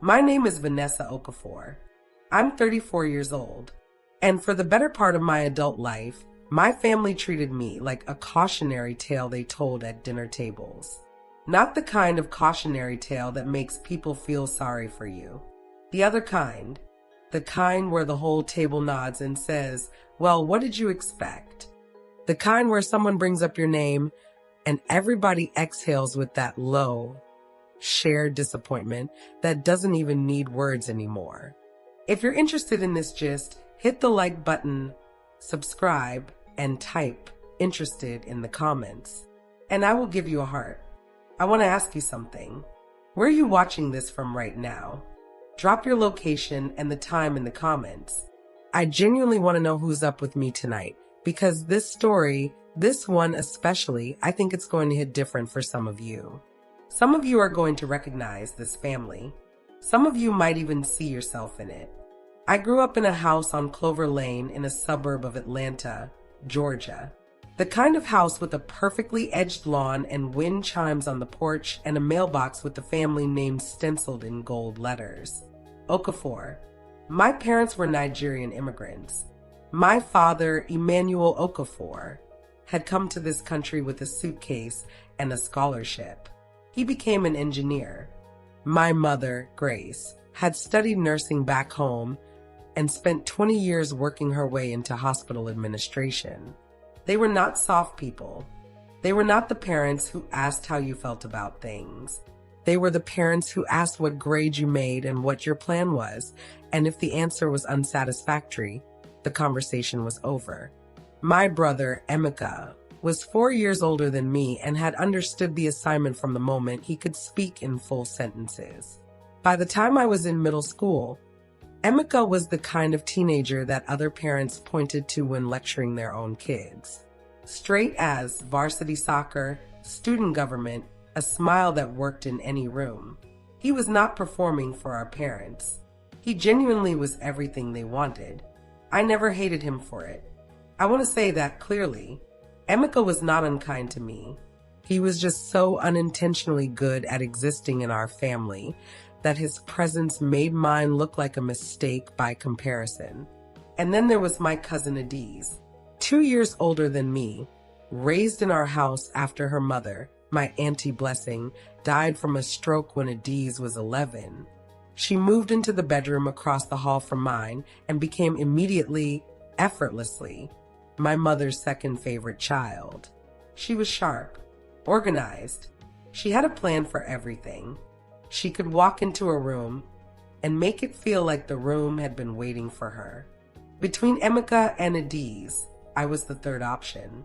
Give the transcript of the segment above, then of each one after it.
My name is Vanessa Okafor. I'm 34 years old, and for the better part of my adult life, my family treated me like a cautionary tale they told at dinner tables. Not the kind of cautionary tale that makes people feel sorry for you. The other kind. The kind where the whole table nods and says, "Well, what did you expect?" The kind where someone brings up your name and everybody exhales with that low, shared disappointment that doesn't even need words anymore. If you're interested in this gist, hit the like button, subscribe, and type "interested" in the comments, and I will give you a heart. I want to ask you something. Where are you watching this from right now? Drop your location and the time in the comments. I genuinely want to know who's up with me tonight, because this story, this one especially, I think it's going to hit different for some of you. Some of you are going to recognize this family. Some of you might even see yourself in it. I grew up in a house on Clover Lane in a suburb of Atlanta, Georgia. The kind of house with a perfectly edged lawn and wind chimes on the porch and a mailbox with the family name stenciled in gold letters. Okafor. My parents were Nigerian immigrants. My father, Emmanuel Okafor, had come to this country with a suitcase and a scholarship. He became an engineer. My mother, Grace, had studied nursing back home and spent 20 years working her way into hospital administration. They were not soft people. They were not the parents who asked how you felt about things. They were the parents who asked what grade you made and what your plan was, and if the answer was unsatisfactory, the conversation was over. My brother, Emeka, was 4 years older than me and had understood the assignment from the moment he could speak in full sentences. By the time I was in middle school, Emeka was the kind of teenager that other parents pointed to when lecturing their own kids. Straight as varsity soccer, student government, a smile that worked in any room. He was not performing for our parents. He genuinely was everything they wanted. I never hated him for it. I want to say that clearly. Emeka was not unkind to me. He was just so unintentionally good at existing in our family that his presence made mine look like a mistake by comparison. And then there was my cousin Adiz, 2 years older than me, raised in our house after her mother, my Auntie Blessing, died from a stroke when Adiz was 11. She moved into the bedroom across the hall from mine and became immediately, effortlessly, my mother's second favorite child. She was sharp, organized. She had a plan for everything. She could walk into a room and make it feel like the room had been waiting for her. Between Emeka and Adiz, I was the third option.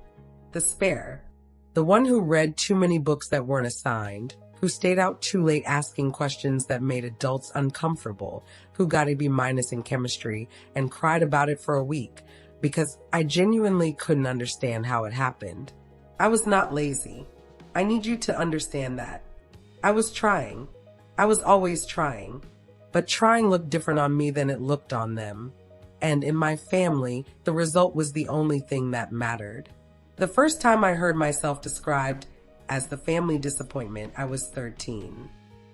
The spare. The one who read too many books that weren't assigned, who stayed out too late asking questions that made adults uncomfortable, who got a B- in chemistry and cried about it for a week because I genuinely couldn't understand how it happened. I was not lazy. I need you to understand that. I was trying. I was always trying. But trying looked different on me than it looked on them. And in my family, the result was the only thing that mattered. The first time I heard myself described as the family disappointment, I was 13.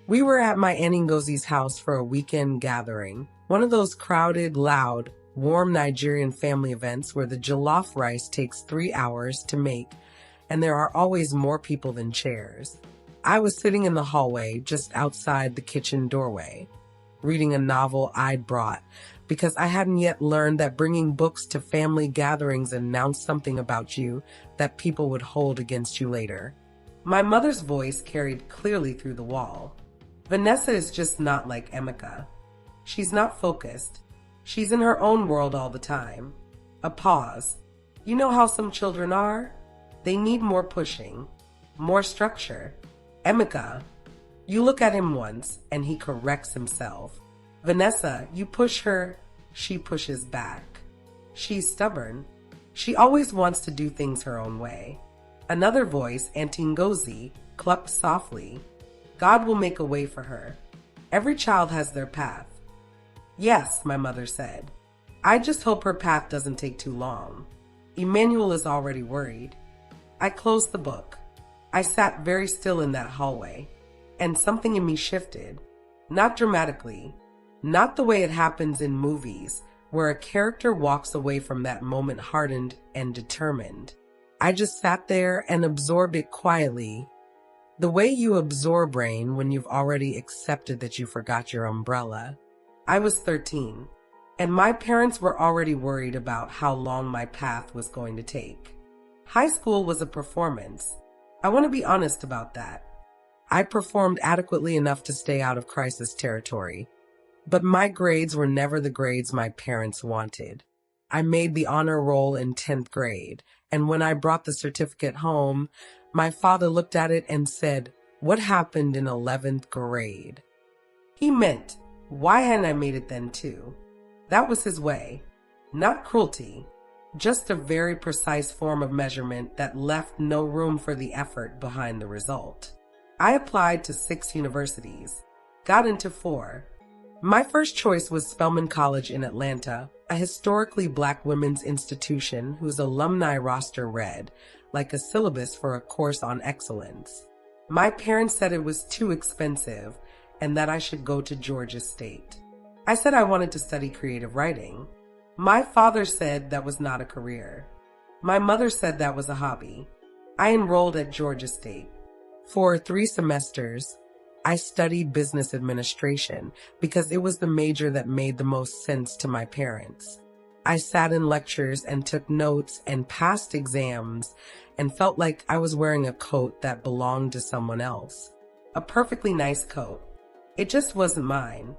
We were at my Auntie Ngozi's house for a weekend gathering, one of those crowded, loud, warm Nigerian family events where the jollof rice takes 3 hours to make, and there are always more people than chairs. I was sitting in the hallway just outside the kitchen doorway, reading a novel I'd brought, because I hadn't yet learned that bringing books to family gatherings announced something about you that people would hold against you later. My mother's voice carried clearly through the wall. Vanessa is just not like Emeka. She's not focused. She's in her own world all the time. A pause. You know how some children are? They need more pushing, more structure. Emeka, you look at him once and he corrects himself. Vanessa, you push her, she pushes back. She's stubborn. She always wants to do things her own way. Another voice, Auntie Ngozi, clucked softly. God will make a way for her. Every child has their path. Yes, my mother said. I just hope her path doesn't take too long. Emmanuel is already worried. I closed the book. I sat very still in that hallway, and something in me shifted. Not dramatically. Not the way it happens in movies, where a character walks away from that moment hardened and determined. I just sat there and absorbed it quietly. The way you absorb rain when you've already accepted that you forgot your umbrella. I was 13, and my parents were already worried about how long my path was going to take. High school was a performance. I want to be honest about that. I performed adequately enough to stay out of crisis territory, but my grades were never the grades my parents wanted. I made the honor roll in 10th grade, and when I brought the certificate home, my father looked at it and said, "What happened in 11th grade?" He meant, why hadn't I made it then too? That was his way. Not cruelty, just a very precise form of measurement that left no room for the effort behind the result. I applied to 6 universities, got into 4. My first choice was Spelman College in Atlanta, a historically Black women's institution whose alumni roster read like a syllabus for a course on excellence. My parents said it was too expensive and that I should go to Georgia State. I said I wanted to study creative writing. My father said that was not a career. My mother said that was a hobby. I enrolled at Georgia State. For 3 semesters, I studied business administration because it was the major that made the most sense to my parents. I sat in lectures and took notes and passed exams and felt like I was wearing a coat that belonged to someone else. A perfectly nice coat. It just wasn't mine.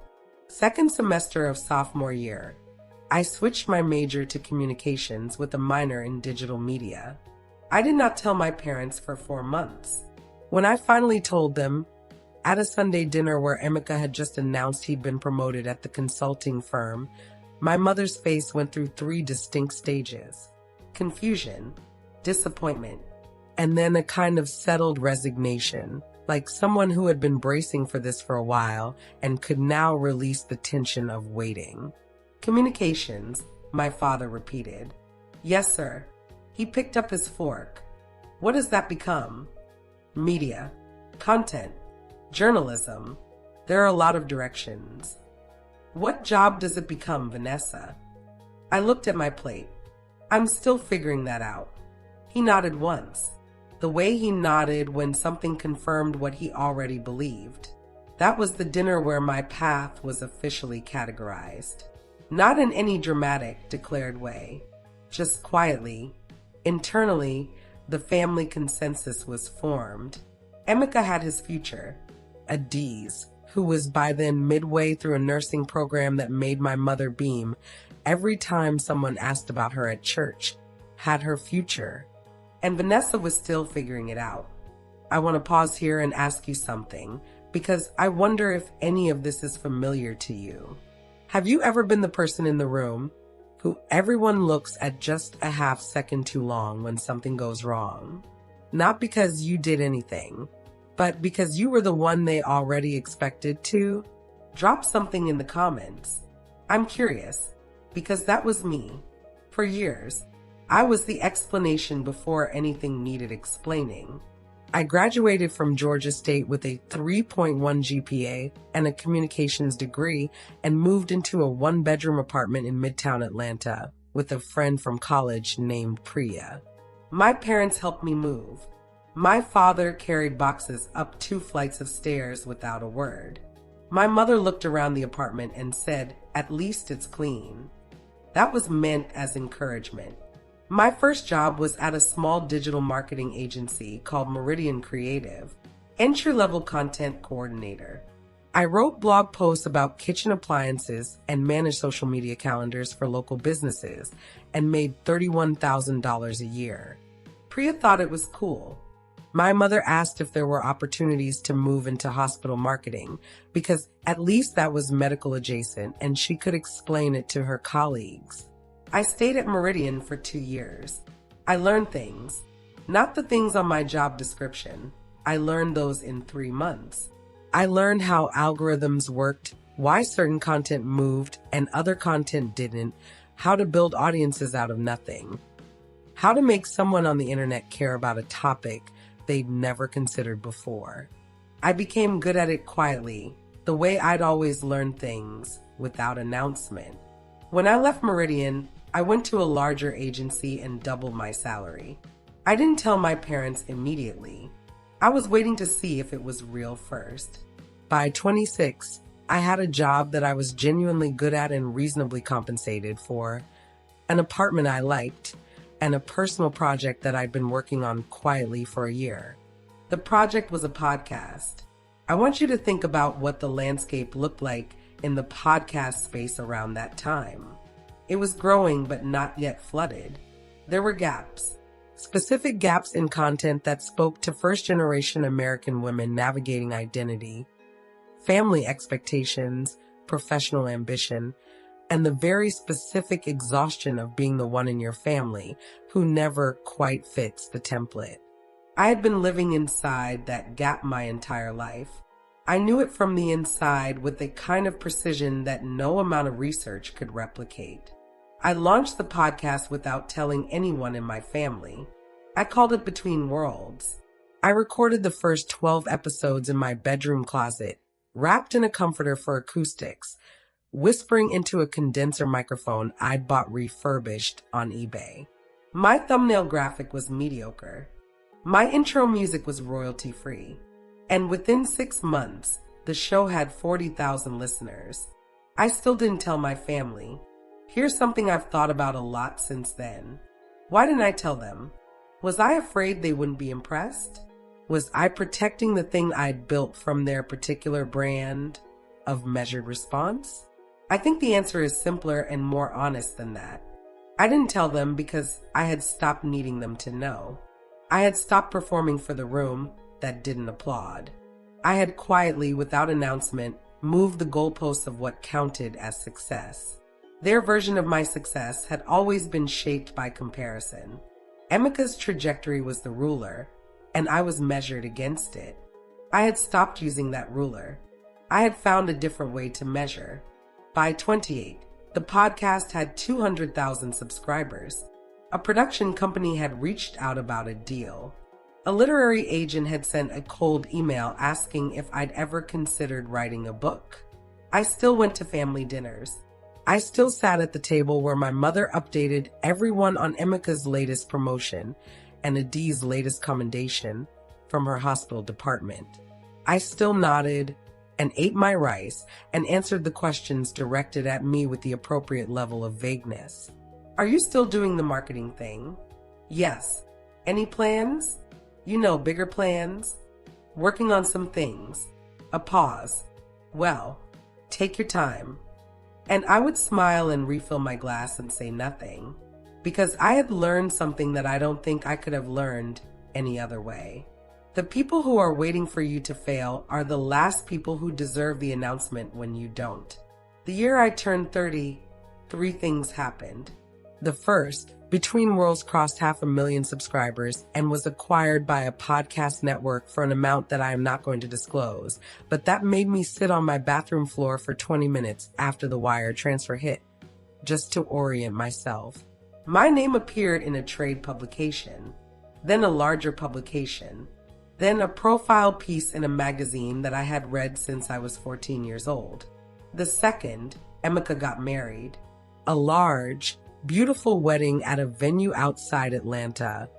Second semester of sophomore year, I switched my major to communications with a minor in digital media. I did not tell my parents for 4 months. When I finally told them, at a Sunday dinner where Emeka had just announced he'd been promoted at the consulting firm, my mother's face went through 3 distinct stages: confusion, disappointment, and then a kind of settled resignation, like someone who had been bracing for this for a while and could now release the tension of waiting. Communications, my father repeated. Yes, sir. He picked up his fork. What does that become? Media, content, journalism. There are a lot of directions. What job does it become, Vanessa? I looked at my plate. I'm still figuring that out. He nodded once. The way he nodded when something confirmed what he already believed. That was the dinner where my path was officially categorized. Not in any dramatic, declared way. Just quietly, internally, the family consensus was formed. Emeka had his future. Adiz, who was by then midway through a nursing program that made my mother beam every time someone asked about her at church, had her future. And Vanessa was still figuring it out. I want to pause here and ask you something, because I wonder if any of this is familiar to you. Have you ever been the person in the room who everyone looks at just a half second too long when something goes wrong? Not because you did anything, but because you were the one they already expected to? Drop something in the comments. I'm curious, because that was me. For years, I was the explanation before anything needed explaining. I graduated from Georgia State with a 3.1 GPA and a communications degree and moved into a 1-bedroom apartment in Midtown Atlanta with a friend from college named Priya. My parents helped me move. My father carried boxes up 2 flights of stairs without a word. My mother looked around the apartment and said, "At least it's clean." That was meant as encouragement. My first job was at a small digital marketing agency called Meridian Creative, entry-level content coordinator. I wrote blog posts about kitchen appliances and managed social media calendars for local businesses and made $31,000 a year. Priya thought it was cool. My mother asked if there were opportunities to move into hospital marketing because at least that was medical adjacent and she could explain it to her colleagues. I stayed at Meridian for 2 years. I learned things, not the things on my job description. I learned those in 3 months. I learned how algorithms worked, why certain content moved and other content didn't, how to build audiences out of nothing, how to make someone on the internet care about a topic they'd never considered before. I became good at it quietly, the way I'd always learned things without announcement. When I left Meridian, I went to a larger agency and doubled my salary. I didn't tell my parents immediately. I was waiting to see if it was real first. By 26, I had a job that I was genuinely good at and reasonably compensated for, an apartment I liked, and a personal project that I'd been working on quietly for a year. The project was a podcast. I want you to think about what the landscape looked like in the podcast space around that time. It was growing but not yet flooded. There were gaps, specific gaps in content that spoke to first-generation American women navigating identity, family expectations, professional ambition, and the very specific exhaustion of being the one in your family who never quite fits the template. I had been living inside that gap my entire life. I knew it from the inside with a kind of precision that no amount of research could replicate. I launched the podcast without telling anyone in my family. I called it Between Worlds. I recorded the first 12 episodes in my bedroom closet, wrapped in a comforter for acoustics, whispering into a condenser microphone I'd bought refurbished on eBay. My thumbnail graphic was mediocre. My intro music was royalty-free. And within 6 months, the show had 40,000 listeners. I still didn't tell my family. Here's something I've thought about a lot since then. Why didn't I tell them? Was I afraid they wouldn't be impressed? Was I protecting the thing I'd built from their particular brand of measured response? I think the answer is simpler and more honest than that. I didn't tell them because I had stopped needing them to know. I had stopped performing for the room that didn't applaud. I had quietly, without announcement, moved the goalposts of what counted as success. Their version of my success had always been shaped by comparison. Emika's trajectory was the ruler, and I was measured against it. I had stopped using that ruler. I had found a different way to measure. By 28, the podcast had 200,000 subscribers. A production company had reached out about a deal. A literary agent had sent a cold email asking if I'd ever considered writing a book. I still went to family dinners. I still sat at the table where my mother updated everyone on Emika's latest promotion and Adi's latest commendation from her hospital department. I still nodded and ate my rice and answered the questions directed at me with the appropriate level of vagueness. Are you still doing the marketing thing? Yes. Any plans? You know, bigger plans. Working on some things. A pause. Well, take your time. And I would smile and refill my glass and say nothing, because I had learned something that I don't think I could have learned any other way. The people who are waiting for you to fail are the last people who deserve the announcement when you don't. The year I turned 30, 3 things happened. The first, Between Worlds crossed 500,000 subscribers and was acquired by a podcast network for an amount that I am not going to disclose, but that made me sit on my bathroom floor for 20 minutes after the wire transfer hit, just to orient myself. My name appeared in a trade publication, then a larger publication, then a profile piece in a magazine that I had read since I was 14 years old. The second, Emika got married. A large, beautiful wedding at a venue outside Atlanta,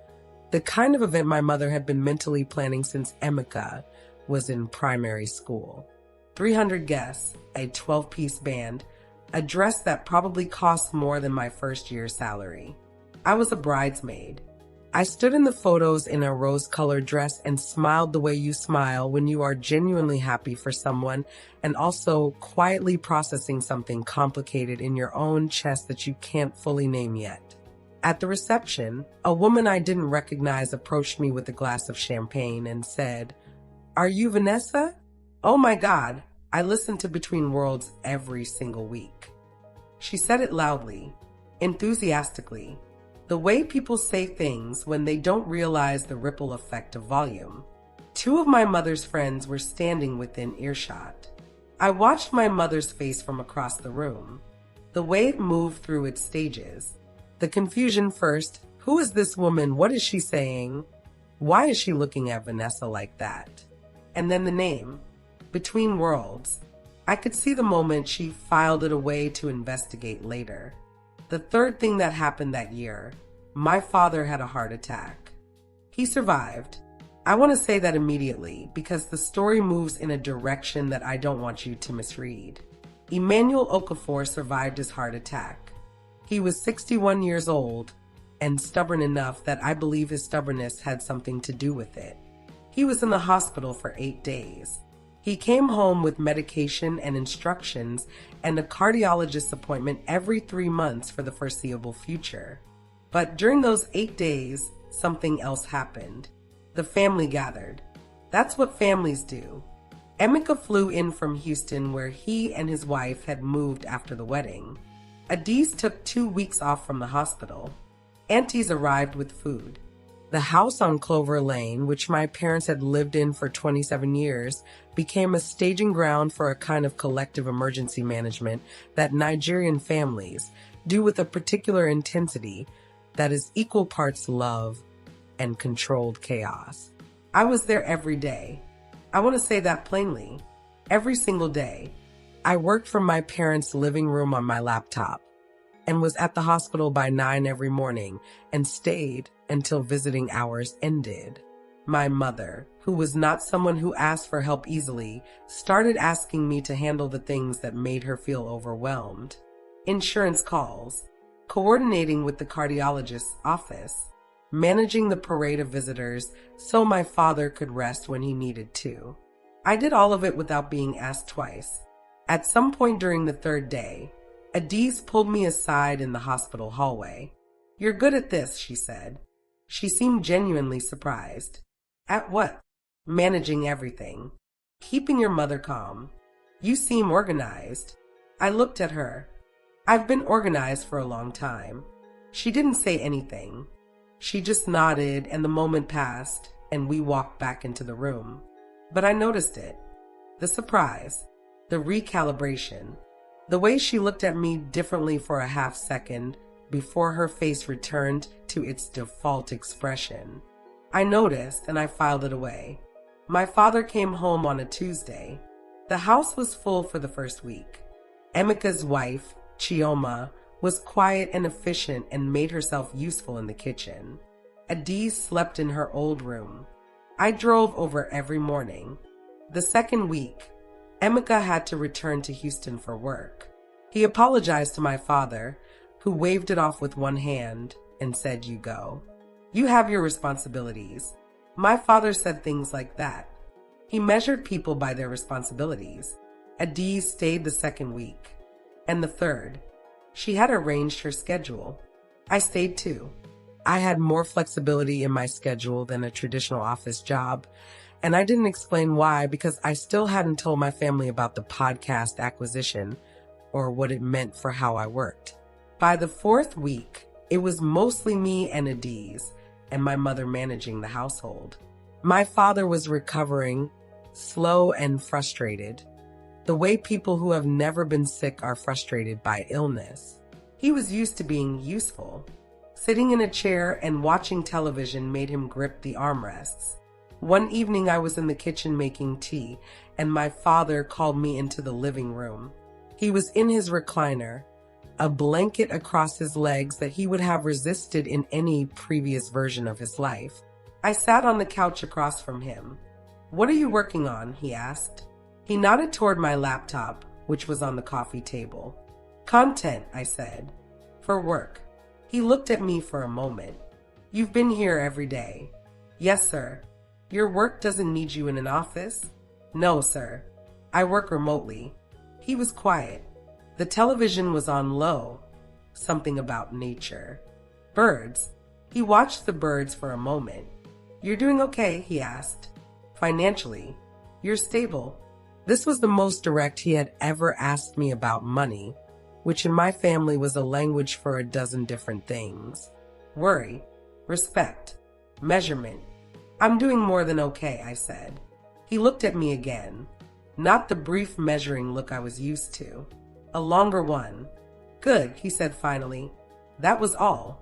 the kind of event my mother had been mentally planning since Emika was in primary school. 300 guests, a 12-piece band, a dress that probably cost more than my first year's salary. I was a bridesmaid. I stood in the photos in a rose-colored dress and smiled the way you smile when you are genuinely happy for someone and also quietly processing something complicated in your own chest that you can't fully name yet. At the reception, a woman I didn't recognize approached me with a glass of champagne and said, "Are you Vanessa?" Oh my God, I listen to Between Worlds every single week. She said it loudly, enthusiastically, the way people say things when they don't realize the ripple effect of volume. 2 of my mother's friends were standing within earshot. I watched my mother's face from across the room, the way it moved through its stages. The confusion first, who is this woman? What is she saying? Why is she looking at Vanessa like that? And then the name, Between Worlds. I could see the moment she filed it away to investigate later. The third thing that happened that year, my father had a heart attack. He survived. I want to say that immediately because the story moves in a direction that I don't want you to misread. Emmanuel Okafor survived his heart attack. He was 61 years old and stubborn enough that I believe his stubbornness had something to do with it. He was in the hospital for 8 days. He came home with medication and instructions and a cardiologist appointment every 3 months for the foreseeable future. But during those 8 days, something else happened. The family gathered. That's what families do. Emeka flew in from Houston where he and his wife had moved after the wedding. Adiz took 2 weeks off from the hospital. Aunties arrived with food. The house on Clover Lane, which my parents had lived in for 27 years, became a staging ground for a kind of collective emergency management that Nigerian families do with a particular intensity that is equal parts love and controlled chaos. I was there every day. I want to say that plainly. Every single day. I worked from my parents' living room on my laptop and was at the hospital by 9 every morning and stayed until visiting hours ended. My mother, who was not someone who asked for help easily, started asking me to handle the things that made her feel overwhelmed. Insurance calls, coordinating with the cardiologist's office, managing the parade of visitors so my father could rest when he needed to. I did all of it without being asked twice. At some point during the third day, Adiz pulled me aside in the hospital hallway. "You're good at this," she said. She seemed genuinely surprised. "At what?" "Managing everything. Keeping your mother calm. You seem organized." I looked at her. "I've been organized for a long time." She didn't say anything. She just nodded and the moment passed and we walked back into the room. But I noticed it. The surprise. The recalibration. The way she looked at me differently for a half second before her face returned to its default expression. I noticed and I filed it away. My father came home on a Tuesday. The house was full for the first week. Emeka's wife, Chioma, was quiet and efficient and made herself useful in the kitchen. Adiz slept in her old room. I drove over every morning. The second week, Emeka had to return to Houston for work. He apologized to my father, who waved it off with one hand and said, "You go. You have your responsibilities." My father said things like that. He measured people by their responsibilities. Adiz stayed the second week. And the third. She had arranged her schedule. I stayed too. I had more flexibility in my schedule than a traditional office job, and I didn't explain why because I still hadn't told my family about the podcast acquisition or what it meant for how I worked. By the fourth week, it was mostly me and Adiz and my mother managing the household. My father was recovering, slow and frustrated, the way people who have never been sick are frustrated by illness. He was used to being useful. Sitting in a chair and watching television made him grip the armrests. One evening I was in the kitchen making tea, and my father called me into the living room. He was in his recliner, a blanket across his legs that he would have resisted in any previous version of his life. I sat on the couch across from him. "What are you working on?" he asked. He nodded toward my laptop, which was on the coffee table. "Content," I said. "For work." He looked at me for a moment. "You've been here every day." "Yes, sir." "Your work doesn't need you in an office?" "No, sir. I work remotely." He was quiet. The television was on low. Something about nature. "Birds." He watched the birds for a moment. "You're doing okay?" he asked. "Financially. You're stable." This was the most direct he had ever asked me about money, which in my family was a language for a dozen different things. Worry, respect, measurement. "I'm doing more than okay," I said. He looked at me again, not the brief measuring look I was used to, a longer one. "Good," he said finally. That was all.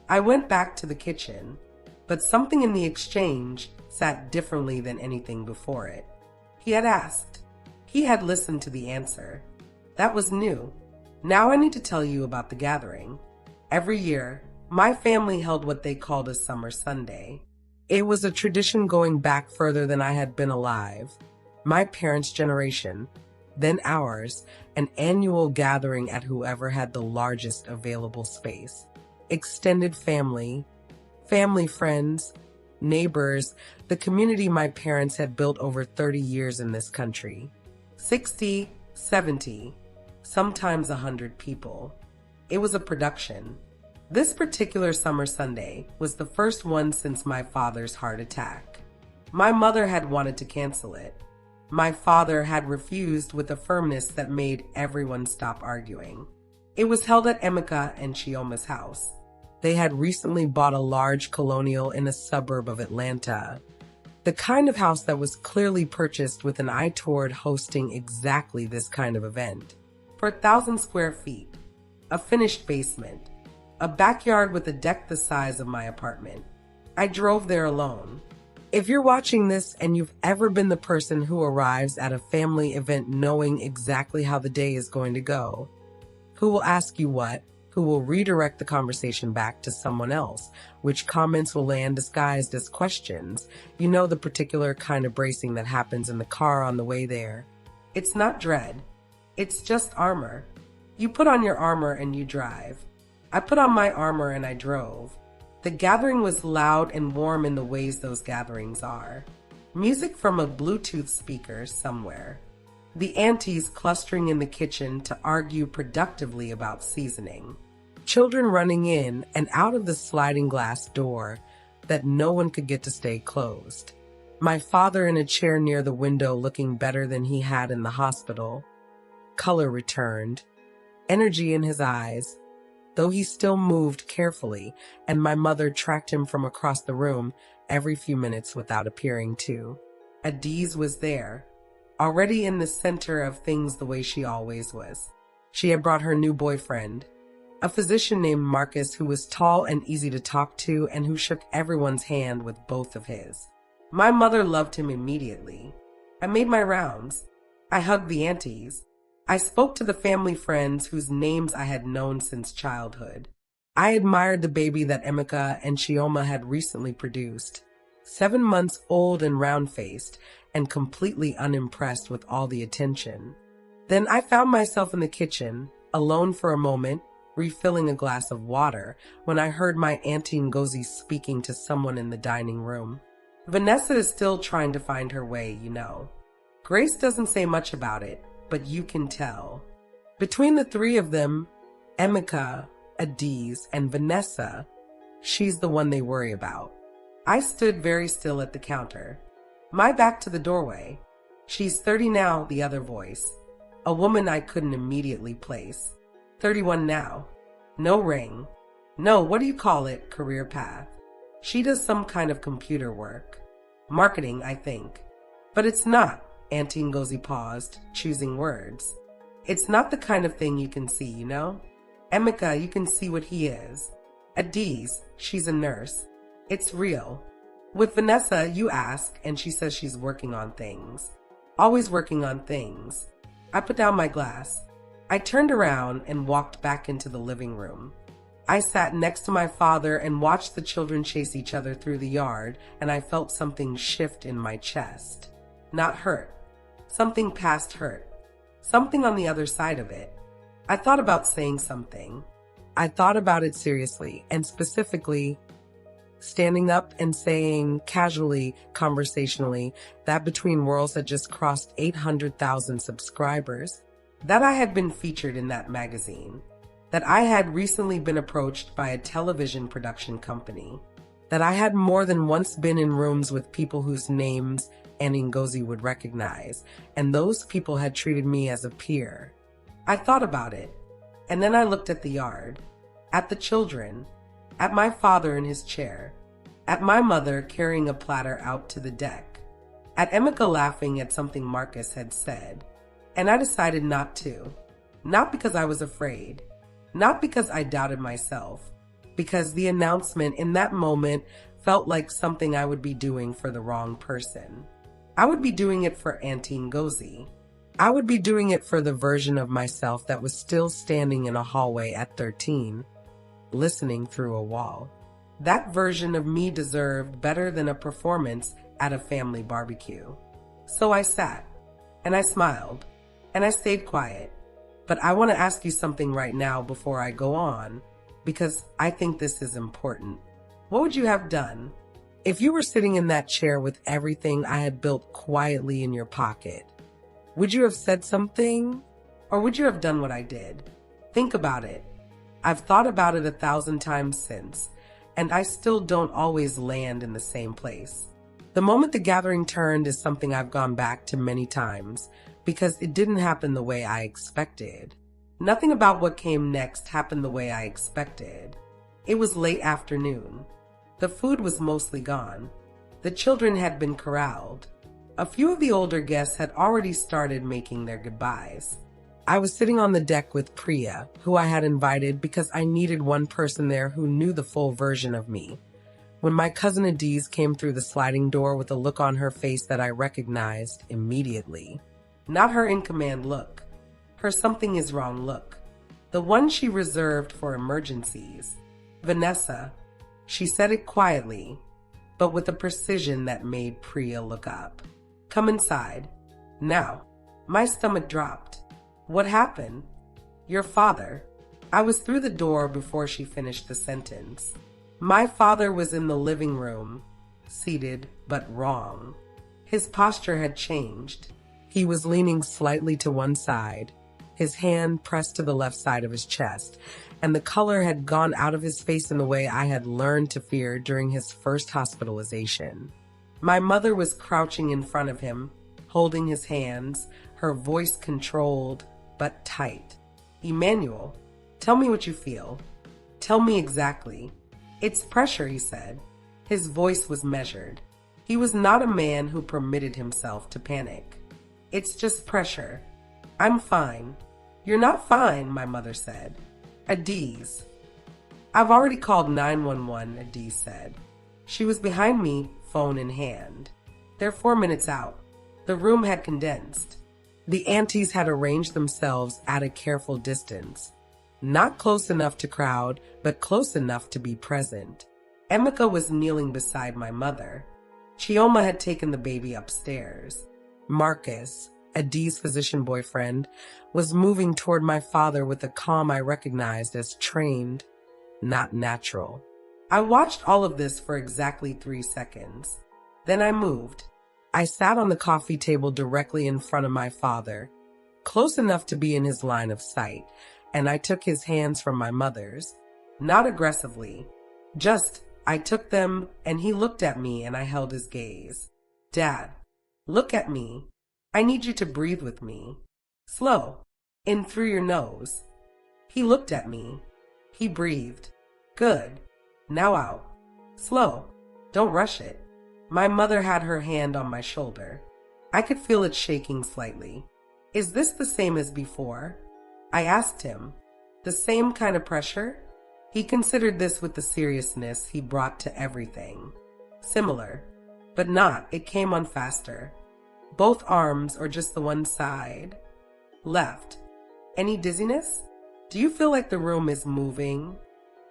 I went back to the kitchen, but something in the exchange sat differently than anything before it. He had asked. He had listened to the answer. That was new. Now I need to tell you about the gathering. Every year, my family held what they called a summer Sunday. It was a tradition going back further than I had been alive. My parents' generation, then ours, an annual gathering at whoever had the largest available space. Extended family, friends, neighbors, the community my parents had built over 30 years in this country. 60, 70, sometimes 100 people. It was a production. This particular summer Sunday was the first one since my father's heart attack. My mother had wanted to cancel it. My father had refused with a firmness that made everyone stop arguing. It was held at Emeka and Chioma's house. They had recently bought a large colonial in a suburb of Atlanta. The kind of house that was clearly purchased with an eye toward hosting exactly this kind of event. For 1,000 square feet, a finished basement, a backyard with a deck the size of my apartment. I drove there alone. If you're watching this and you've ever been the person who arrives at a family event knowing exactly how the day is going to go, who will ask you what, who will redirect the conversation back to someone else, which comments will land disguised as questions, you know the particular kind of bracing that happens in the car on the way there. It's not dread. It's just armor. You put on your armor and you drive. I put on my armor and I drove. The gathering was loud and warm in the ways those gatherings are. Music from a Bluetooth speaker somewhere. The aunties clustering in the kitchen to argue productively about seasoning. Children running in and out of the sliding glass door that no one could get to stay closed. My father in a chair near the window looking better than he had in the hospital. Color returned. Energy in his eyes, though he still moved carefully, and my mother tracked him from across the room every few minutes without appearing to. Adiz was there, already in the center of things the way she always was. She had brought her new boyfriend, a physician named Marcus who was tall and easy to talk to and who shook everyone's hand with both of his. My mother loved him immediately. I made my rounds. I hugged the aunties. I spoke to the family friends whose names I had known since childhood. I admired the baby that Emeka and Chioma had recently produced. 7 months old and round-faced, and completely unimpressed with all the attention. Then I found myself in the kitchen, alone for a moment, refilling a glass of water, when I heard my Auntie Ngozi speaking to someone in the dining room. Vanessa is still trying to find her way, you know. Grace doesn't say much about it, but you can tell. Between the three of them, Emeka, Adiz, and Vanessa, she's the one they worry about. I stood very still at the counter, my back to the doorway. She's 30 now, the other voice. A woman I couldn't immediately place. 31 now. No ring. No, what do you call it, career path. She does some kind of computer work. Marketing, I think. But it's not, Auntie Ngozi paused, choosing words. It's not the kind of thing you can see, you know? Emeka, you can see what he is. Adiz, she's a nurse. It's real. With Vanessa, you ask, and she says she's working on things. Always working on things. I put down my glass. I turned around and walked back into the living room. I sat next to my father and watched the children chase each other through the yard, and I felt something shift in my chest. Not hurt. Something past hurt. Something on the other side of it. I thought about saying something. I thought about it seriously, and specifically, standing up and saying casually, conversationally, that Between Worlds had just crossed 800,000 subscribers, that I had been featured in that magazine, that I had recently been approached by a television production company, that I had more than once been in rooms with people whose names Auntie Ngozi would recognize, and those people had treated me as a peer. I thought about it, and then I looked at the yard, at the children, at my father in his chair, at my mother carrying a platter out to the deck, at Emeka laughing at something Marcus had said, and I decided not to. Not because I was afraid, not because I doubted myself, because the announcement in that moment felt like something I would be doing for the wrong person. I would be doing it for Auntie Ngozi. I would be doing it for the version of myself that was still standing in a hallway at 13, listening through a wall. That version of me deserved better than a performance at a family barbecue. So I sat, and I smiled, and I stayed quiet. But I want to ask you something right now before I go on, because I think this is important. What would you have done if you were sitting in that chair with everything I had built quietly in your pocket? Would you have said something, or would you have done what I did? Think about it. I've thought about it 1,000 times since, and I still don't always land in the same place. The moment the gathering turned is something I've gone back to many times, because it didn't happen the way I expected. Nothing about what came next happened the way I expected. It was late afternoon. The food was mostly gone. The children had been corralled. A few of the older guests had already started making their goodbyes. I was sitting on the deck with Priya, who I had invited because I needed one person there who knew the full version of me. When my cousin Adiz came through the sliding door with a look on her face that I recognized immediately. Not her in-command look. Her something is wrong look. The one she reserved for emergencies. Vanessa. She said it quietly, but with a precision that made Priya look up. Come inside. Now. My stomach dropped. What happened? Your father. I was through the door before she finished the sentence. My father was in the living room, seated but wrong. His posture had changed. He was leaning slightly to one side, his hand pressed to the left side of his chest, and the color had gone out of his face in the way I had learned to fear during his first hospitalization. My mother was crouching in front of him, holding his hands, her voice controlled but tight. Emmanuel, tell me what you feel. Tell me exactly. It's pressure, he said. His voice was measured. He was not a man who permitted himself to panic. It's just pressure. I'm fine. You're not fine, my mother said. Adiz. I've already called 911, Adiz said. She was behind me, phone in hand. They're 4 minutes out. The room had condensed. The aunties had arranged themselves at a careful distance. Not close enough to crowd, but close enough to be present. Emeka was kneeling beside my mother. Chioma had taken the baby upstairs. Marcus, Adiz's physician boyfriend, was moving toward my father with a calm I recognized as trained, not natural. I watched all of this for exactly 3 seconds. Then I moved. I sat on the coffee table directly in front of my father, close enough to be in his line of sight, and I took his hands from my mother's. Not aggressively. Just, I took them, and he looked at me and I held his gaze. Dad, look at me. I need you to breathe with me. Slow. In through your nose. He looked at me. He breathed. Good. Now out. Slow. Don't rush it. My mother had her hand on my shoulder. I could feel it shaking slightly. Is this the same as before? I asked him. The same kind of pressure? He considered this with the seriousness he brought to everything. Similar. But not. It came on faster. Both arms or just the one side? Left. Any dizziness? Do you feel like the room is moving?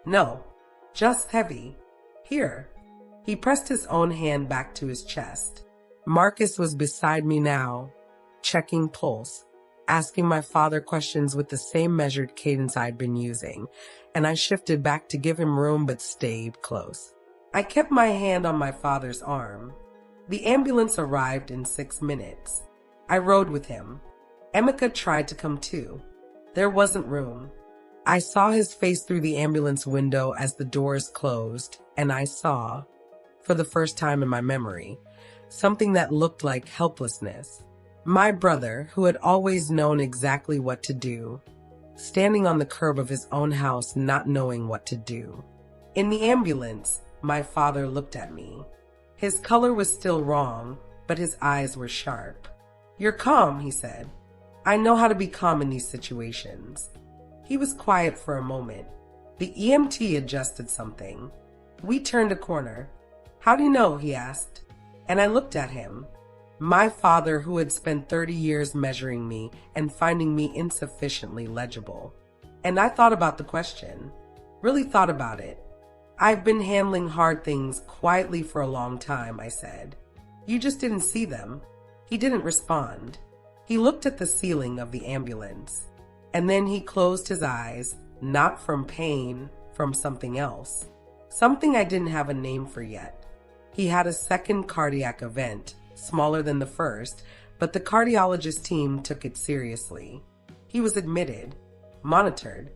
No. Just heavy. Here. He pressed his own hand back to his chest. Marcus was beside me now, checking pulse, asking my father questions with the same measured cadence I'd been using, and I shifted back to give him room but stayed close. I kept my hand on my father's arm. The ambulance arrived in 6 minutes. I rode with him. Emeka tried to come too. There wasn't room. I saw his face through the ambulance window as the doors closed, and I saw, for the first time in my memory, something that looked like helplessness. My brother, who had always known exactly what to do, standing on the curb of his own house not knowing what to do. In the ambulance, my father looked at me. His color was still wrong, but his eyes were sharp. You're calm, he said. I know how to be calm in these situations. He was quiet for a moment. The EMT adjusted something. We turned a corner. How do you know? He asked. And I looked at him. My father, who had spent 30 years measuring me and finding me insufficiently legible. And I thought about the question. Really thought about it. I've been handling hard things quietly for a long time, I said. You just didn't see them. He didn't respond. He looked at the ceiling of the ambulance. And then he closed his eyes, not from pain, from something else. Something I didn't have a name for yet. He had a second cardiac event, smaller than the first, but the cardiologist team took it seriously. He was admitted, monitored.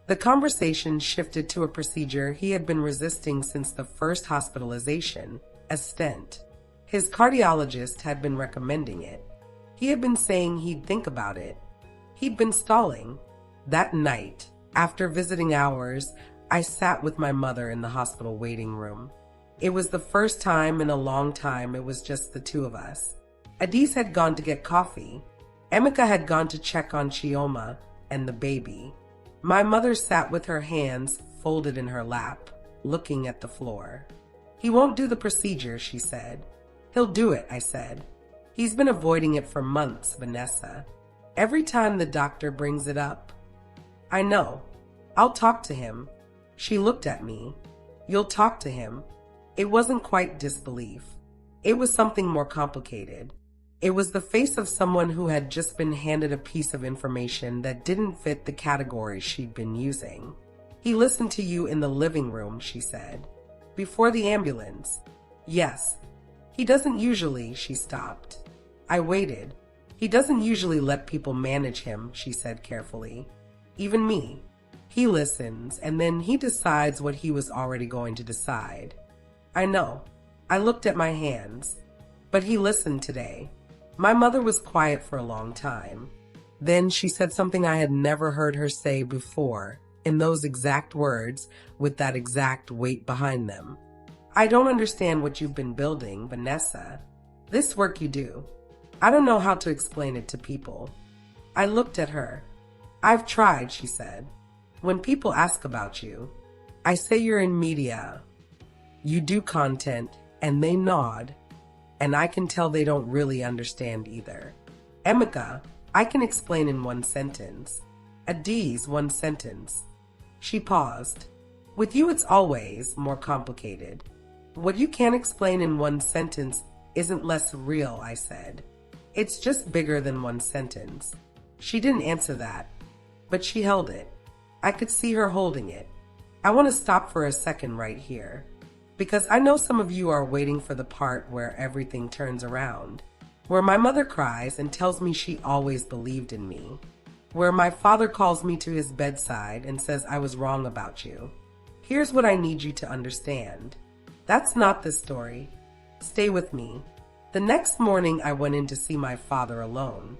The conversation shifted to a procedure he had been resisting since the first hospitalization, a stent. His cardiologist had been recommending it. He had been saying he'd think about it. He'd been stalling. That night, after visiting hours, I sat with my mother in the hospital waiting room. It was the first time in a long time it was just the two of us. Adis had gone to get coffee. Emeka had gone to check on Chioma and the baby. My mother sat with her hands folded in her lap, looking at the floor. He won't do the procedure, she said. He'll do it, I said. He's been avoiding it for months, Vanessa. Every time the doctor brings it up. I know. I'll talk to him. She looked at me. You'll talk to him. It wasn't quite disbelief. It was something more complicated. It was the face of someone who had just been handed a piece of information that didn't fit the categories she'd been using. He listened to you in the living room, she said. Before the ambulance. Yes. He doesn't usually, she stopped. I waited. He doesn't usually let people manage him, she said carefully. Even me. He listens, and then he decides what he was already going to decide. I know. I looked at my hands. But he listened today. My mother was quiet for a long time. Then she said something I had never heard her say before, in those exact words, with that exact weight behind them. I don't understand what you've been building, Vanessa. This work you do. I don't know how to explain it to people. I looked at her. I've tried, she said. When people ask about you, I say you're in media. You do content, and they nod, and I can tell they don't really understand either. Emeka, I can explain in one sentence. Adis, one sentence. She paused. With you it's always more complicated. What you can't explain in one sentence isn't less real, I said. It's just bigger than one sentence. She didn't answer that, but she held it. I could see her holding it. I want to stop for a second right here, because I know some of you are waiting for the part where everything turns around, where my mother cries and tells me she always believed in me, where my father calls me to his bedside and says I was wrong about you. Here's what I need you to understand. That's not the story. Stay with me. The next morning I went in to see my father alone.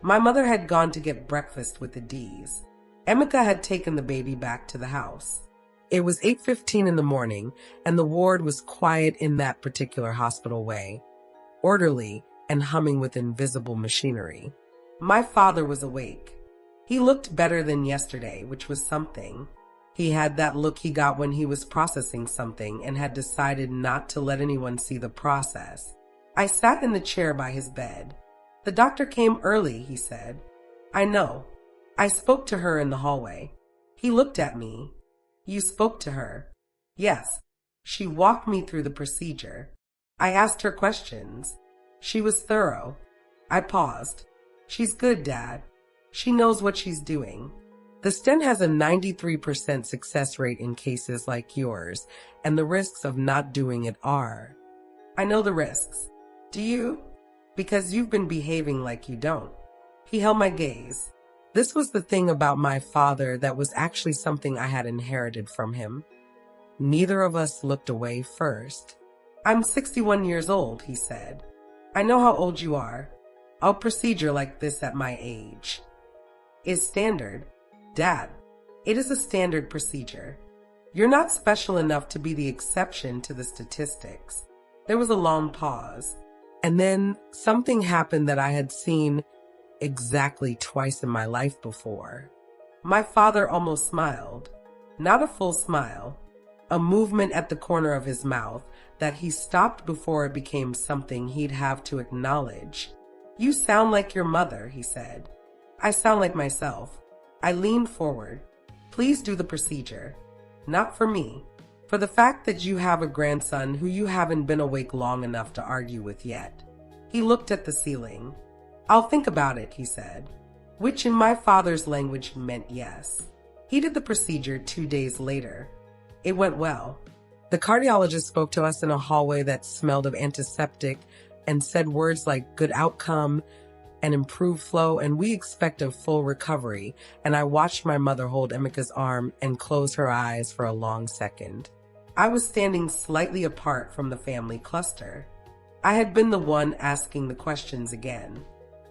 My mother had gone to get breakfast with the D's. Emeka had taken the baby back to the house. It was 8:15 in the morning, and the ward was quiet in that particular hospital way, orderly and humming with invisible machinery. My father was awake. He looked better than yesterday, which was something. He had that look he got when he was processing something and had decided not to let anyone see the process. I sat in the chair by his bed. The doctor came early, he said. I know. I spoke to her in the hallway. He looked at me. You spoke to her? Yes. She walked me through the procedure. I asked her questions. She was thorough. I paused. She's good, Dad. She knows what she's doing. The stent has a 93% success rate in cases like yours, and the risks of not doing it are. I know the risks. Do you? Because you've been behaving like you don't. He held my gaze. This was the thing about my father that was actually something I had inherited from him. Neither of us looked away first. I'm 61 years old, he said. I know how old you are. A procedure like this at my age is standard. Dad, it is a standard procedure. You're not special enough to be the exception to the statistics. There was a long pause, and then something happened that I had seen exactly twice in my life before. My father almost smiled. Not a full smile. a movement at the corner of his mouth that he stopped before it became something he'd have to acknowledge. "You sound like your mother," he said. "I sound like myself." I leaned forward. "Please do the procedure." "Not for me. For the fact that you have a grandson who you haven't been awake long enough to argue with yet." He looked at the ceiling. "I'll think about it," he said, which in my father's language meant yes. He did the procedure 2 days later. It went well. The cardiologist spoke to us in a hallway that smelled of antiseptic and said words like "good outcome" and "improved flow," and "we expect a full recovery." And I watched my mother hold Emika's arm and close her eyes for a long second. I was standing slightly apart from the family cluster. I had been the one asking the questions again,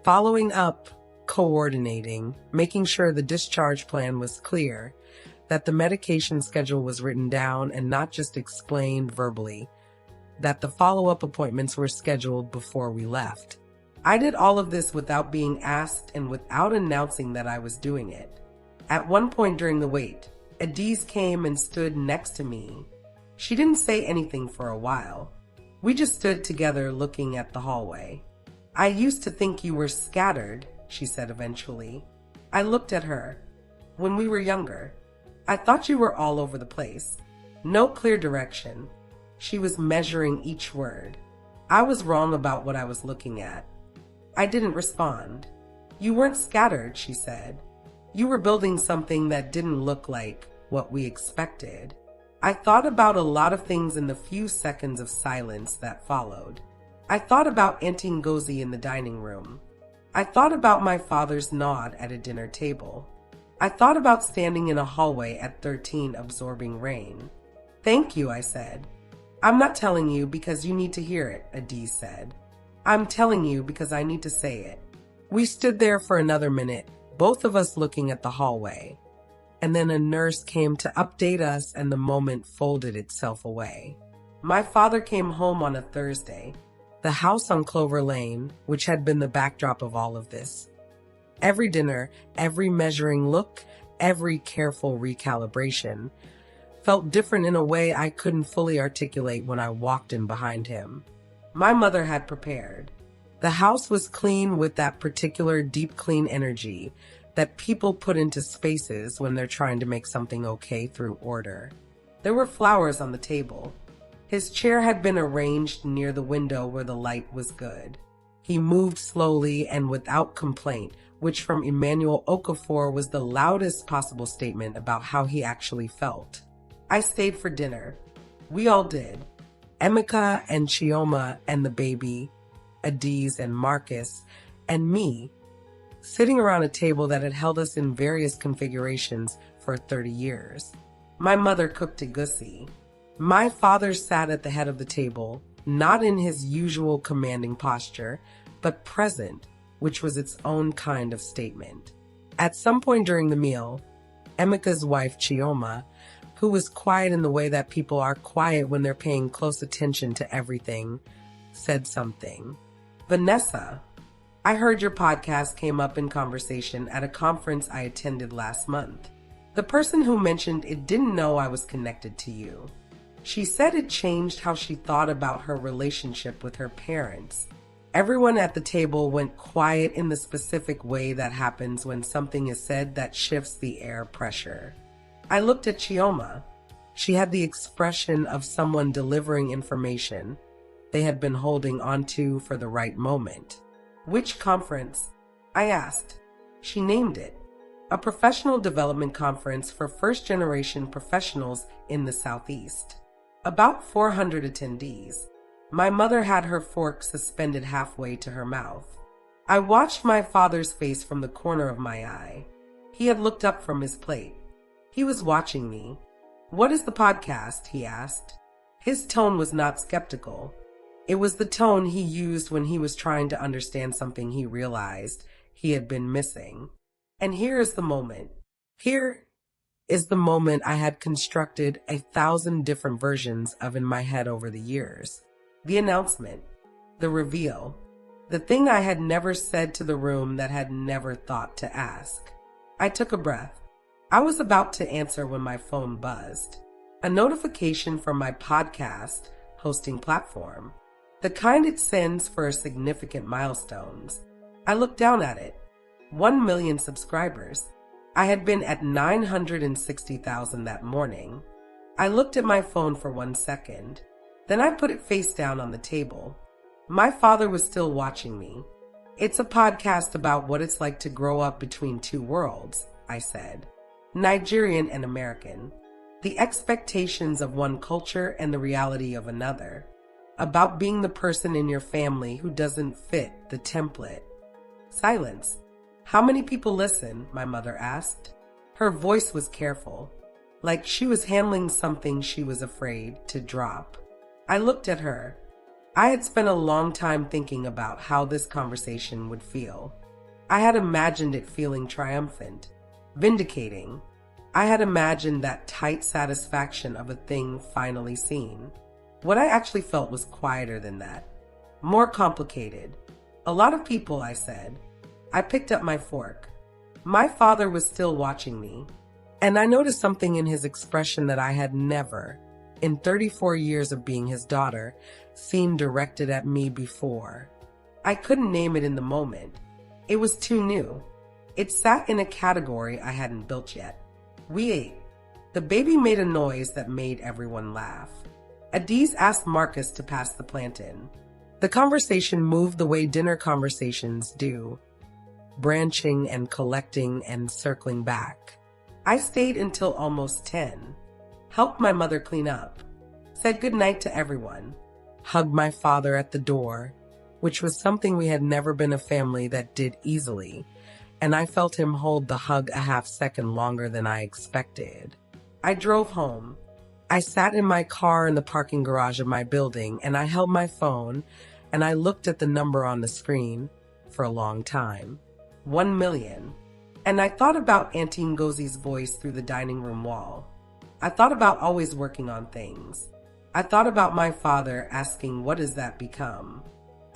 following up, coordinating, making sure the discharge plan was clear, that the medication schedule was written down and not just explained verbally, that the follow-up appointments were scheduled before we left. I did all of this without being asked and without announcing that I was doing it. At one point during the wait, Adiz came and stood next to me. She didn't say anything for a while. We just stood together looking at the hallway. "I used to think you were scattered," she said eventually. I looked at her. "When we were younger, I thought you were all over the place. No clear direction." She was measuring each word. I was wrong about what I was looking at. I didn't respond. "You weren't scattered," she said. "You were building something that didn't look like what we expected." I thought about a lot of things in the few seconds of silence that followed. I thought about Auntie Ngozi in the dining room. I thought about my father's nod at a dinner table. I thought about standing in a hallway at 13 absorbing rain. "Thank you," I said. "I'm not telling you because you need to hear it," Adiz said. "I'm telling you because I need to say it." We stood there for another minute, both of us looking at the hallway. And then a nurse came to update us and the moment folded itself away. My father came home on a Thursday. The house on Clover Lane, which had been the backdrop of all of this. Every dinner, every measuring look, every careful recalibration felt different in a way I couldn't fully articulate when I walked in behind him. My mother had prepared. The house was clean with that particular deep clean energy that people put into spaces when they're trying to make something okay through order. There were flowers on the table. His chair had been arranged near the window where the light was good. He moved slowly and without complaint, which from Emmanuel Okafor was the loudest possible statement about how he actually felt. I stayed for dinner. We all did. Emika and Chioma and the baby, Adiz and Marcus, and me, sitting around a table that had held us in various configurations for 30 years. My mother cooked egusi. My father sat at the head of the table, not in his usual commanding posture, but present, which was its own kind of statement. At some point during the meal, Emika's wife, Chioma, who was quiet in the way that people are quiet when they're paying close attention to everything, said something. "Vanessa, I heard your podcast came up in conversation at a conference I attended last month. The person who mentioned it didn't know I was connected to you. She said it changed how she thought about her relationship with her parents." Everyone at the table went quiet in the specific way that happens when something is said that shifts the air pressure. I looked at Chioma. She had the expression of someone delivering information they had been holding onto for the right moment. "Which conference?" I asked. She named it. A professional development conference for first-generation professionals in the Southeast. About 400 attendees. My mother had her fork suspended halfway to her mouth. I watched my father's face from the corner of my eye. He had looked up from his plate. He was watching me. "What is the podcast?" he asked. His tone was not skeptical. It was the tone he used when he was trying to understand something he realized he had been missing. And here is the moment. Here is the moment I had constructed 1,000 different versions of in my head over the years. The announcement. The reveal. The thing I had never said to the room that had never thought to ask. I took a breath. I was about to answer when my phone buzzed. A notification from my podcast hosting platform, the kind it sends for significant milestones. I looked down at it. 1 million subscribers. I had been at 960,000 that morning. I looked at my phone for 1 second. Then I put it face down on the table. My father was still watching me. It's a podcast about what it's like to grow up between two worlds, I said. Nigerian and American. The expectations of one culture and the reality of another. About being the person in your family who doesn't fit the template. Silence. How many people listen? My mother asked. Her voice was careful, like she was handling something she was afraid to drop. I looked at her. I had spent a long time thinking about how this conversation would feel. I had imagined it feeling triumphant, vindicating. I had imagined that tight satisfaction of a thing finally seen. What I actually felt was quieter than that, more complicated. A lot of people, I said. I picked up my fork. My father was still watching me, and I noticed something in his expression that I had never, in 34 years of being his daughter, seen directed at me before. I couldn't name it in the moment. It was too new. It sat in a category I hadn't built yet. We ate. The baby made a noise that made everyone laugh. Adiz asked Marcus to pass the plantain. The conversation moved the way dinner conversations do, branching and collecting and circling back. I stayed until almost 10, helped my mother clean up, said goodnight to everyone, hugged my father at the door, which was something we had never been a family that did easily, and I felt him hold the hug a half second longer than I expected. I drove home. I sat in my car in the parking garage of my building, and I held my phone, and I looked at the number on the screen for a long time. 1 million. And I thought about Auntie Ngozi's voice through the dining room wall. I thought about always working on things. I thought about my father asking, what does that become?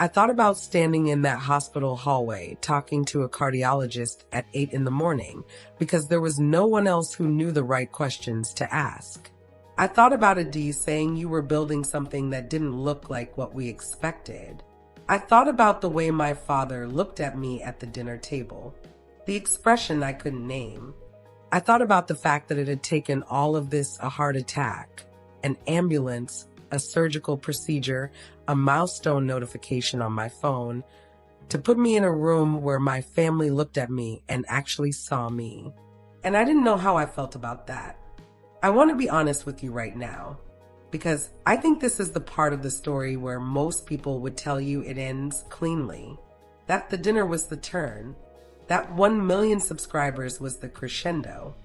I thought about standing in that hospital hallway talking to a cardiologist at 8 in the morning because there was no one else who knew the right questions to ask. I thought about Adiz saying you were building something that didn't look like what we expected. I thought about the way my father looked at me at the dinner table, the expression I couldn't name. I thought about the fact that it had taken all of this, a heart attack, an ambulance, a surgical procedure, a milestone notification on my phone, to put me in a room where my family looked at me and actually saw me. And I didn't know how I felt about that. I want to be honest with you right now, because I think this is the part of the story where most people would tell you it ends cleanly. That the dinner was the turn. That 1 million subscribers was the crescendo.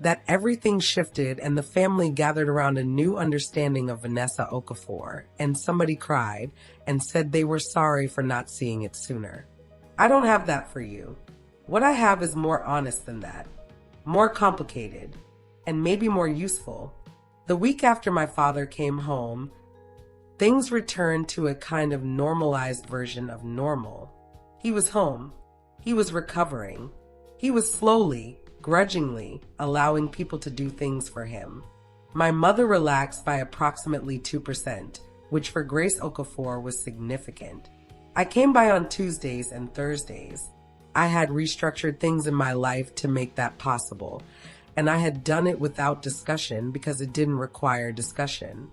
That everything shifted and the family gathered around a new understanding of Vanessa Okafor, and somebody cried and said they were sorry for not seeing it sooner. I don't have that for you. What I have is more honest than that, more complicated, and maybe more useful. The week after my father came home, things returned to a kind of normalized version of normal. He was home. He was recovering. He was slowly, grudgingly, allowing people to do things for him. My mother relaxed by approximately 2%, which for Grace Okafor was significant. I came by on Tuesdays and Thursdays. I had restructured things in my life to make that possible, and I had done it without discussion because it didn't require discussion.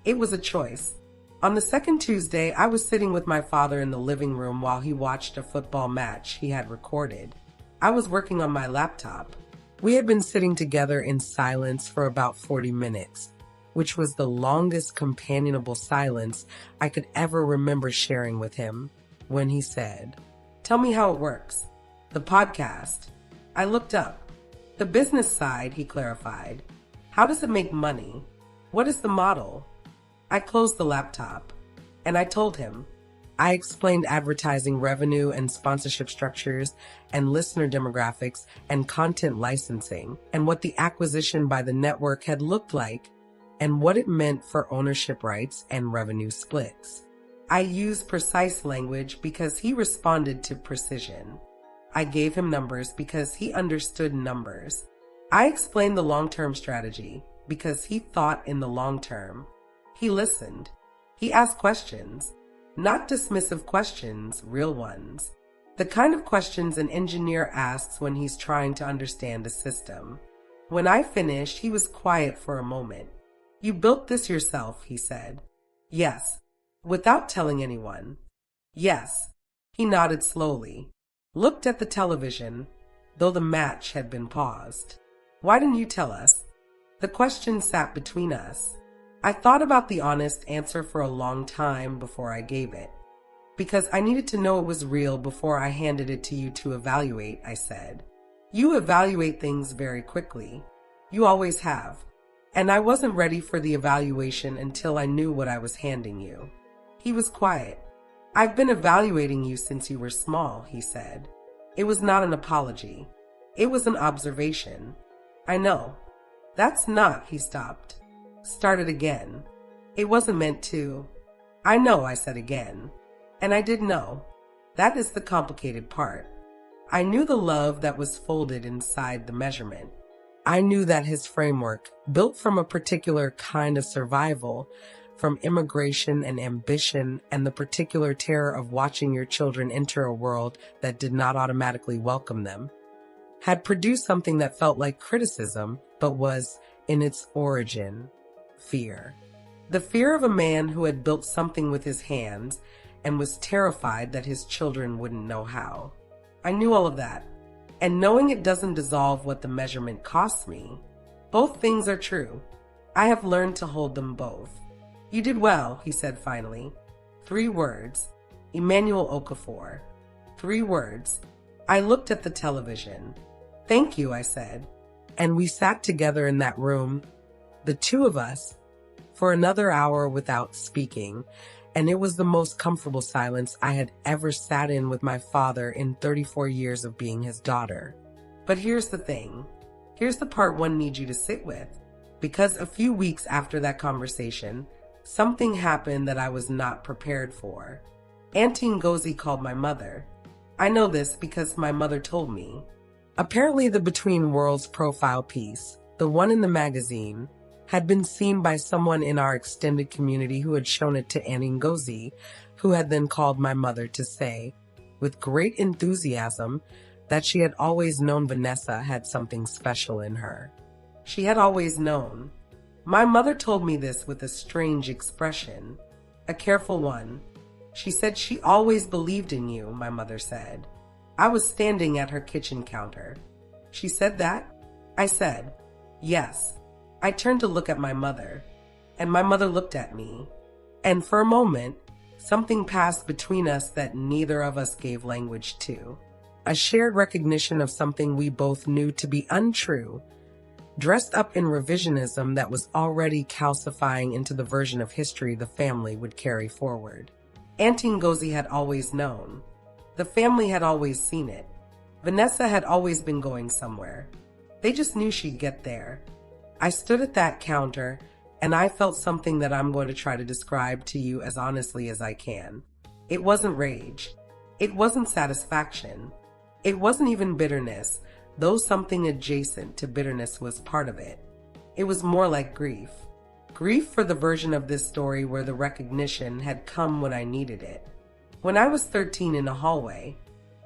It was a choice. On the second Tuesday, I was sitting with my father in the living room while he watched a football match he had recorded. I was working on my laptop. We had been sitting together in silence for about 40 minutes, which was the longest companionable silence I could ever remember sharing with him, when he said, "Tell me how it works." The podcast. I looked up. The business side, he clarified. How does it make money? What is the model? I closed the laptop, and I told him. I explained advertising revenue and sponsorship structures and listener demographics and content licensing and what the acquisition by the network had looked like and what it meant for ownership rights and revenue splits. I used precise language because he responded to precision. I gave him numbers because he understood numbers. I explained the long-term strategy, because he thought in the long term. He listened. He asked questions. Not dismissive questions, real ones. The kind of questions an engineer asks when he's trying to understand a system. When I finished, he was quiet for a moment. "You built this yourself," he said. "Yes." "Without telling anyone?" "Yes." He nodded slowly, looked at the television, though the match had been paused. "Why didn't you tell us?" The question sat between us. I thought about the honest answer for a long time before I gave it. "Because I needed to know it was real before I handed it to you to evaluate," I said. "You evaluate things very quickly. You always have. And I wasn't ready for the evaluation until I knew what I was handing you." He was quiet. "I've been evaluating you since you were small," he said. It was not an apology. It was an observation. "I know." "That's not," he stopped. Started again. "It wasn't meant to." "I know," I said again. And I did know. That is the complicated part. I knew the love that was folded inside the measurement. I knew that his framework, built from a particular kind of survival, from immigration and ambition and the particular terror of watching your children enter a world that did not automatically welcome them, had produced something that felt like criticism, but was, in its origin, fear. The fear of a man who had built something with his hands and was terrified that his children wouldn't know how. I knew all of that, and knowing it doesn't dissolve what the measurement costs me. Both things are true. I have learned to hold them both. "You did well," he said finally. 3 words. Emmanuel Okafor. 3 words. I looked at the television. "Thank you," I said. And we sat together in that room, the two of us, for another hour without speaking, and it was the most comfortable silence I had ever sat in with my father in 34 years of being his daughter. But here's the thing. Here's the part one needs you to sit with. Because a few weeks after that conversation, something happened that I was not prepared for. Auntie Ngozi called my mother. I know this because my mother told me. Apparently the Between Worlds profile piece, the one in the magazine, had been seen by someone in our extended community who had shown it to Auntie Ngozi, who had then called my mother to say, with great enthusiasm, that she had always known Vanessa had something special in her. She had always known. My mother told me this with a strange expression, a careful one. She said she always believed in you, my mother said. I was standing at her kitchen counter. "She said that?" I said, "Yes." I turned to look at my mother, and my mother looked at me. And for a moment, something passed between us that neither of us gave language to. A shared recognition of something we both knew to be untrue, dressed up in revisionism that was already calcifying into the version of history the family would carry forward. Auntie Ngozi had always known. The family had always seen it. Vanessa had always been going somewhere. They just knew she'd get there. I stood at that counter, and I felt something that I'm going to try to describe to you as honestly as I can. It wasn't rage. It wasn't satisfaction. It wasn't even bitterness, though something adjacent to bitterness was part of it. It was more like grief. Grief for the version of this story where the recognition had come when I needed it. When I was 13 in a hallway.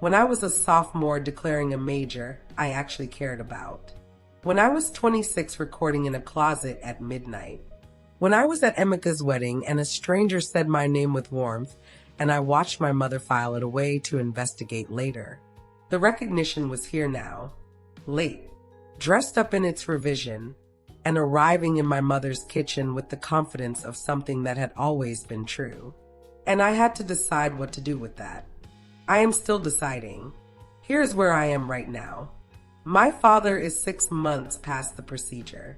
When I was a sophomore declaring a major I actually cared about. When I was 26 recording in a closet at midnight. When I was at Emika's wedding and a stranger said my name with warmth and I watched my mother file it away to investigate later. The recognition was here now, late, dressed up in its revision, and arriving in my mother's kitchen with the confidence of something that had always been true. And I had to decide what to do with that. I am still deciding. Here's where I am right now. My father is 6 months past the procedure.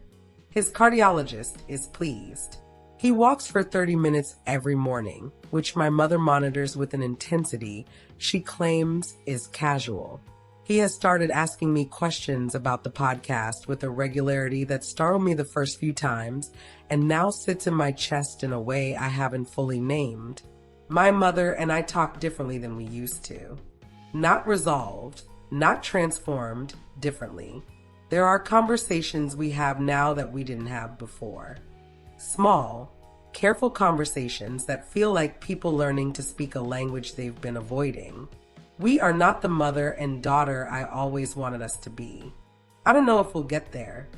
His cardiologist is pleased. He walks for 30 minutes every morning, which my mother monitors with an intensity she claims is casual. He has started asking me questions about the podcast with a regularity that startled me the first few times and now sits in my chest in a way I haven't fully named. My mother and I talk differently than we used to. Not resolved, not transformed, differently. There are conversations we have now that we didn't have before. Small, careful conversations that feel like people learning to speak a language they've been avoiding. We are not the mother and daughter I always wanted us to be. I don't know if we'll get there.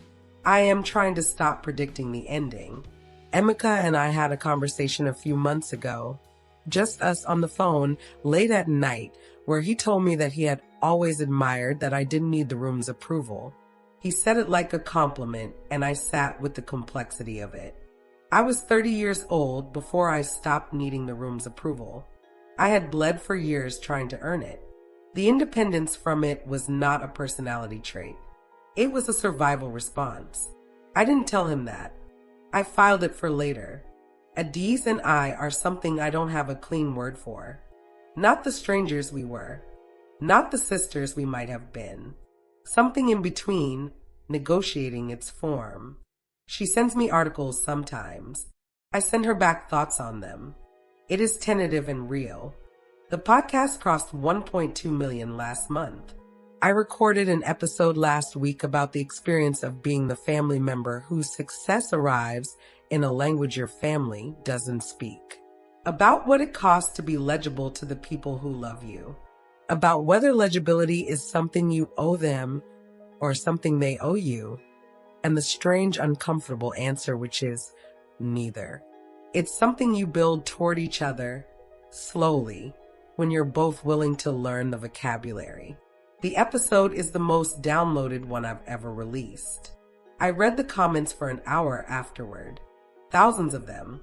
I am trying to stop predicting the ending. Emeka and I had a conversation a few months ago, just us on the phone late at night, where he told me that he had always admired that I didn't need the room's approval. He said it like a compliment, and I sat with the complexity of it. I was 30 years old before I stopped needing the room's approval. I had bled for years trying to earn it. The independence from it was not a personality trait. It was a survival response. I didn't tell him that. I filed it for later. Adiz and I are something I don't have a clean word for. Not the strangers we were. Not the sisters we might have been. Something in between, negotiating its form. She sends me articles sometimes. I send her back thoughts on them. It is tentative and real. The podcast crossed 1.2 million last month. I recorded an episode last week about the experience of being the family member whose success arrives in a language your family doesn't speak. About what it costs to be legible to the people who love you. About whether legibility is something you owe them or something they owe you, and the strange, uncomfortable answer, which is neither. It's something you build toward each other, slowly, when you're both willing to learn the vocabulary. The episode is the most downloaded one I've ever released. I read the comments for an hour afterward. Thousands of them.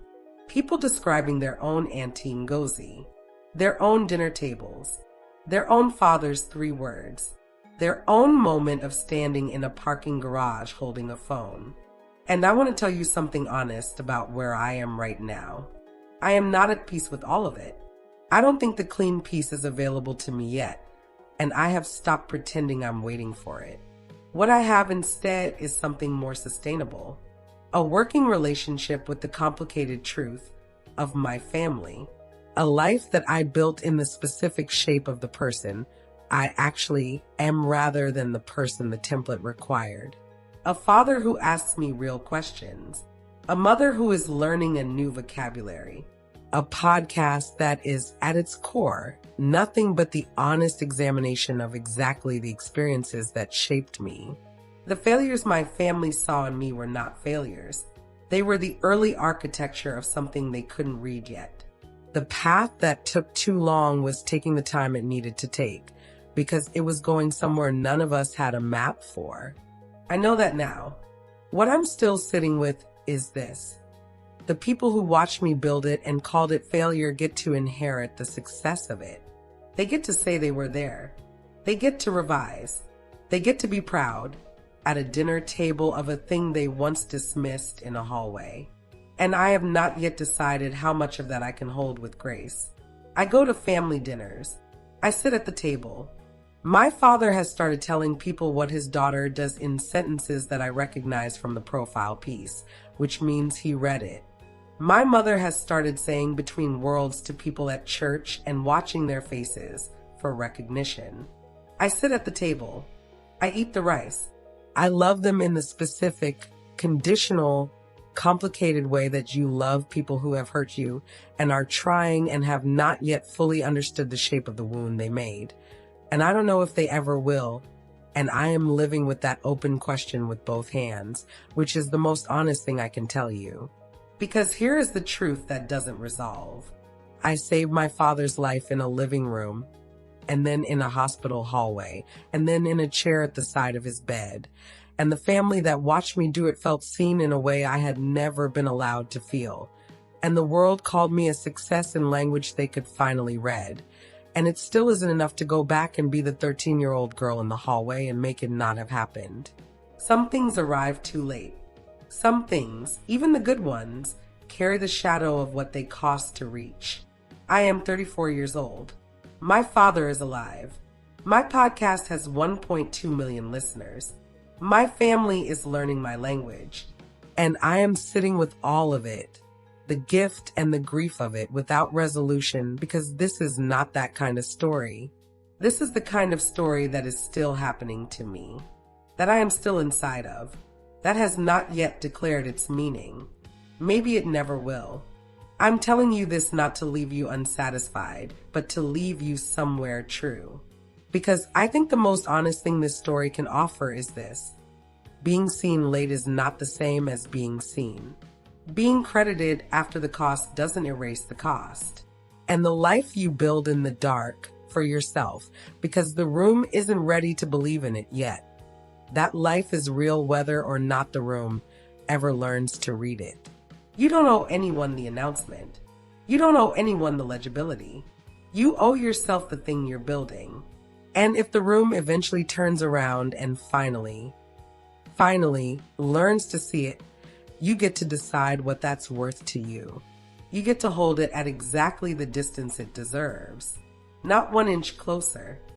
People describing their own Auntie Ngozi, their own dinner tables, their own father's 3 words, their own moment of standing in a parking garage holding a phone. And I want to tell you something honest about where I am right now. I am not at peace with all of it. I don't think the clean peace is available to me yet, and I have stopped pretending I'm waiting for it. What I have instead is something more sustainable. A working relationship with the complicated truth of my family. A life that I built in the specific shape of the person I actually am rather than the person the template required. A father who asks me real questions. A mother who is learning a new vocabulary. A podcast that is, at its core, nothing but the honest examination of exactly the experiences that shaped me. The failures my family saw in me were not failures. They were the early architecture of something they couldn't read yet. The path that took too long was taking the time it needed to take, because it was going somewhere none of us had a map for. I know that now. What I'm still sitting with is this. The people who watched me build it and called it failure get to inherit the success of it. They get to say they were there. They get to revise. They get to be proud at a dinner table of a thing they once dismissed in a hallway. And I have not yet decided how much of that I can hold with grace. I go to family dinners. I sit at the table. My father has started telling people what his daughter does in sentences that I recognize from the profile piece, which means he read it. My mother has started saying between worlds to people at church and watching their faces for recognition. I sit at the table. I eat the rice. I love them in the specific, conditional, complicated way that you love people who have hurt you and are trying and have not yet fully understood the shape of the wound they made. And I don't know if they ever will. And I am living with that open question with both hands, which is the most honest thing I can tell you. Because here is the truth that doesn't resolve. I saved my father's life in a living room, and then in a hospital hallway, and then in a chair at the side of his bed. And the family that watched me do it felt seen in a way I had never been allowed to feel. And the world called me a success in language they could finally read. And it still isn't enough to go back and be the 13-year-old girl in the hallway and make it not have happened. Some things arrive too late. Some things, even the good ones, carry the shadow of what they cost to reach. I am 34 years old. My father is alive. My podcast has 1.2 million listeners. My family is learning my language. And I am sitting with all of it, the gift and the grief of it, without resolution, because this is not that kind of story. This is the kind of story that is still happening to me. that I am still inside of, that has not yet declared its meaning. Maybe it never will. I'm telling you this not to leave you unsatisfied, but to leave you somewhere true. Because I think the most honest thing this story can offer is this: being seen late is not the same as being seen. Being credited after the cost doesn't erase the cost. And the life you build in the dark for yourself, because the room isn't ready to believe in it yet, that life is real whether or not the room ever learns to read it. You don't owe anyone the announcement. You don't owe anyone the legibility. You owe yourself the thing you're building. And if the room eventually turns around and finally learns to see it, you get to decide what that's worth to you. You get to hold it at exactly the distance it deserves, not 1 inch closer.